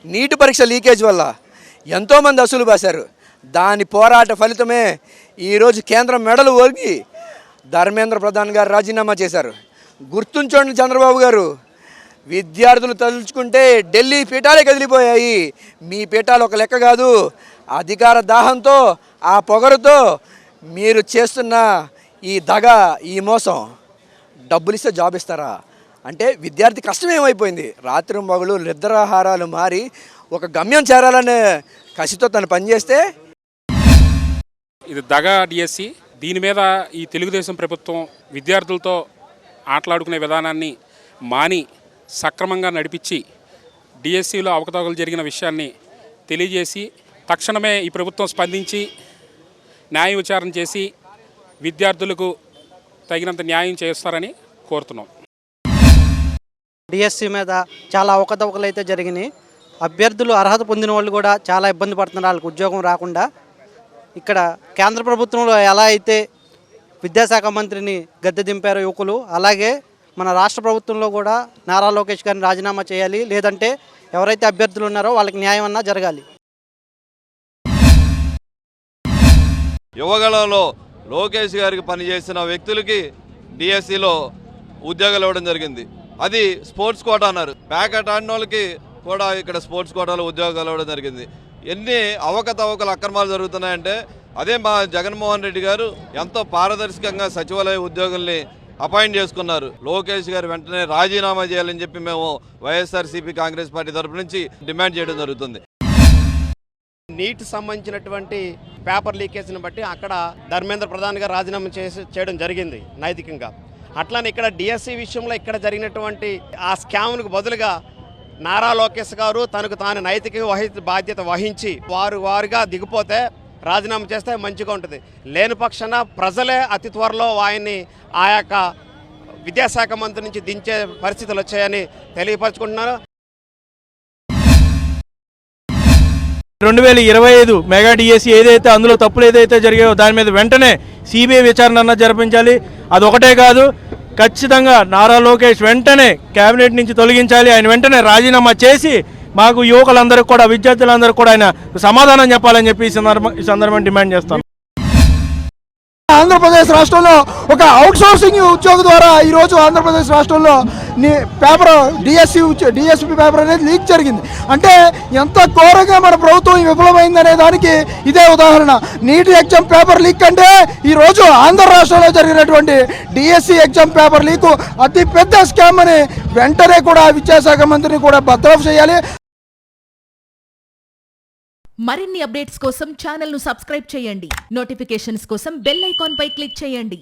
నీటి పరీక్ష లీకేజ్ వల్ల ఎంతోమంది అసలు బాశారు. దాని పోరాట ఫలితమే ఈరోజు కేంద్రం మెడలు ఒరిగి ధర్మేంద్ర ప్రధాన్ గారు రాజీనామా చేశారు. గుర్తుంచండి చంద్రబాబు గారు, విద్యార్థులు తలుచుకుంటే ఢిల్లీ పీఠాలే కదిలిపోయాయి. మీ పీఠాలు ఒక లెక్క కాదు. అధికార దాహంతో ఆ పొగరుతో మీరు చేస్తున్న ఈ దగ, ఈ మోసం, డబ్బులు ఇస్తే జాబ్ ఇస్తారా అంటే విద్యార్థి కష్టం ఏమైపోయింది. రాత్రి మగలు నిద్రాహారాలు మారి ఒక గమ్యం చేరాలనే కసితో తను పనిచేస్తే ఇది దగా డిఎస్సి. దీని మీద ఈ తెలుగుదేశం ప్రభుత్వం విద్యార్థులతో ఆటలాడుకునే విధానాన్ని మాని సక్రమంగా నడిపించి డిఎస్సిలో అవకతవకలు జరిగిన విషయాన్ని తెలియజేసి తక్షణమే ఈ ప్రభుత్వం స్పందించి న్యాయ విచారణ చేసి విద్యార్థులకు తగినంత న్యాయం చేస్తారని కోరుతున్నాం. డిఎస్సి మీద చాలా అవకతవకలు అయితే జరిగినాయి. అభ్యర్థులు అర్హత పొందిన వాళ్ళు కూడా చాలా ఇబ్బంది పడుతున్నారు వాళ్ళకి ఉద్యోగం రాకుండా. ఇక్కడ కేంద్ర ప్రభుత్వంలో ఎలా అయితే విద్యాశాఖ మంత్రిని గద్దె దింపారో యువకులు, అలాగే మన రాష్ట్ర ప్రభుత్వంలో కూడా నారా లోకేష్ గారిని రాజీనామా చేయాలి. లేదంటే ఎవరైతే అభ్యర్థులు ఉన్నారో వాళ్ళకి న్యాయం అన్నా జరగాలి. యువగళంలో లోకేష్ గారికి పనిచేసిన వ్యక్తులకి డిఎస్సిలో ఉద్యోగాలు ఇవ్వడం జరిగింది. అది స్పోర్ట్స్ కోటా అన్నారు. ప్యాకెట్ ఆడిన వాళ్ళకి కూడా ఇక్కడ స్పోర్ట్స్ కోటాలో ఉద్యోగాలు ఇవ్వడం జరిగింది. ఎన్ని అవకతవకలు అక్రమాలు జరుగుతున్నాయంటే అదే మా జగన్మోహన్ రెడ్డి గారు ఎంతో పారదర్శకంగా సచివాలయ ఉద్యోగుల్ని అపాయింట్ చేసుకున్నారు. లోకేష్ గారు వెంటనే రాజీనామా చేయాలని చెప్పి మేము వైఎస్ఆర్సీపీ కాంగ్రెస్ పార్టీ తరఫు నుంచి డిమాండ్ చేయడం జరుగుతుంది. నీట్ సంబంధించినటువంటి పేపర్ లీకేజ్ని బట్టి అక్కడ ధర్మేంద్ర ప్రధాన్ గారు రాజీనామా చేయడం జరిగింది నైతికంగా. అట్లానే ఇక్కడ డిఎస్సి విషయంలో ఇక్కడ జరిగినటువంటి ఆ స్కామ్కు బదులుగా నారా లోకేష్ గారు తనకు తాను నైతిక బాధ్యత వహించి వారుగా దిగిపోతే రాజీనామా చేస్తే మంచిగా ఉంటుంది. లేని పక్షాన ప్రజలే అతి త్వరలో ఆయన్ని ఆ యొక్క విద్యాశాఖ మంత్రి నుంచి దించే పరిస్థితులు వచ్చాయని తెలియపరచుకుంటున్నారు. 2025 మెగా డిఎస్సి ఏదైతే అందులో తప్పులు ఏదైతే జరిగాయో దాని మీద వెంటనే సిబిఐ విచారణ అన్న జరిపించాలి. అదొకటే కాదు, ఖచ్చితంగా నారా లోకేష్ వెంటనే కేబినెట్ నుంచి తొలగించాలి. ఆయన వెంటనే రాజీనామా చేసి మాకు యువకులందరికీ కూడా విద్యార్థులందరికీ కూడా ఆయన సమాధానం చెప్పాలని చెప్పి ఈ సందర్భం డిమాండ్ చేస్తాం. ఆంధ్రప్రదేశ్ రాష్ట్రంలో ఒక అవుట్సోర్సింగ్ ఉద్యోగం ద్వారా ఈరోజు ఆంధ్రప్రదేశ్ రాష్ట్రంలో పేపర్ డిఎస్పి పేపర్ అనేది లీక్ జరిగింది. అంటే ఎంత ఘోరంగా మన ప్రభుత్వం విఫలమైందనే దానికి ఇదే ఉదాహరణ. నీట్ ఎగ్జామ్ పేపర్ లీక్ అంటే ఈరోజు ఆంధ్ర రాష్ట్రంలో జరిగినటువంటి డిఎస్సి ఎగ్జామ్ పేపర్ లీకు అతి పెద్ద స్కామ్ అని వెంటనే కూడా విద్యాశాఖ మంత్రిని కూడా బర్తరఫ్ చేయాలి. మరిన్ని అప్డేట్స్ కోసం ఛానల్ ను సబ్స్క్రైబ్ చేయండి. నోటిఫికేషన్స్ కోసం బెల్ ఐకాన్ పై క్లిక్ చేయండి.